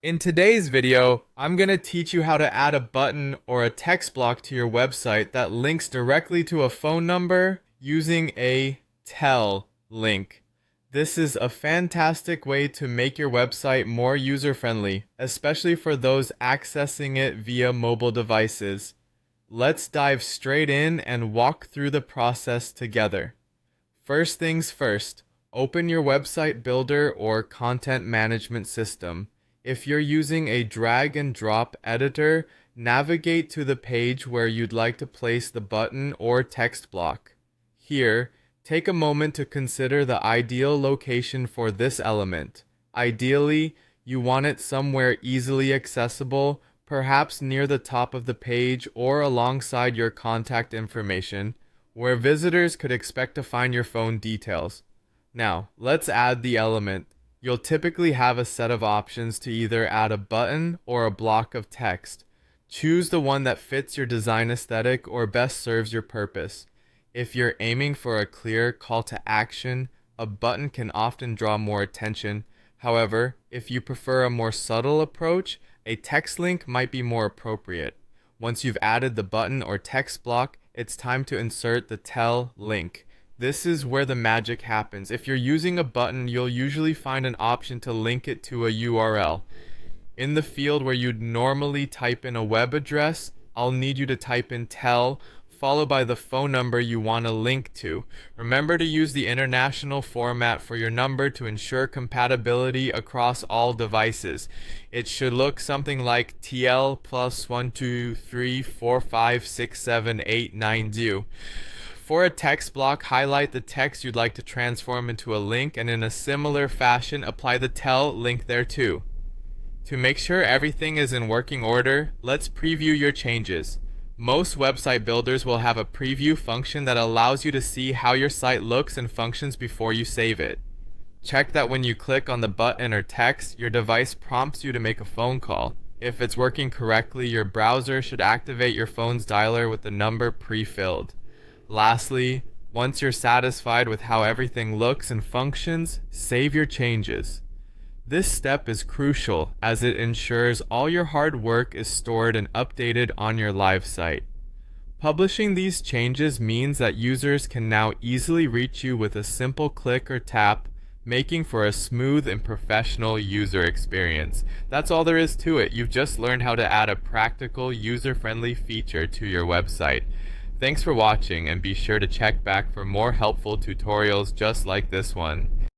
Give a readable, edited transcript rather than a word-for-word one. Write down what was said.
In today's video, I'm going to teach you how to add a button or a text block to your website that links directly to a phone number using a tell link. This is a fantastic way to make your website more user-friendly, especially for those accessing it via mobile devices. Let's dive straight in and walk through the process together. First things first, open your website builder or content management system. If you're using a drag and drop editor, navigate to the page where you'd like to place the button or text block. Here, take a moment to consider the ideal location for this element. Ideally, you want it somewhere easily accessible, perhaps near the top of the page or alongside your contact information, where visitors could expect to find your phone details. Now, let's add the element. You'll typically have a set of options to either add a button or a block of text. Choose the one that fits your design aesthetic or best serves your purpose. If you're aiming for a clear call to action, a button can often draw more attention. However, if you prefer a more subtle approach, a text link might be more appropriate. Once you've added the button or text block, it's time to insert the tell link. This is where the magic happens. If you're using a button, you'll usually find an option to link it to a URL. In the field where you'd normally type in a web address, I'll need you to type in tell, followed by the phone number you want to link to. Remember to use the international format for your number to ensure compatibility across all devices. It should look something like TL plus 123456789. For a text block, highlight the text you'd like to transform into a link, and in a similar fashion, apply the tell link there too. To make sure everything is in working order, let's preview your changes. Most website builders will have a preview function that allows you to see how your site looks and functions before you save it. Check that when you click on the button or text, your device prompts you to make a phone call. If it's working correctly, your browser should activate your phone's dialer with the number pre-filled. Lastly, once you're satisfied with how everything looks and functions, save your changes. This step is crucial as it ensures all your hard work is stored and updated on your live site. Publishing these changes means that users can now easily reach you with a simple click or tap, making for a smooth and professional user experience. That's all there is to it. You've just learned how to add a practical, user-friendly feature to your website. Thanks for watching, and be sure to check back for more helpful tutorials just like this one.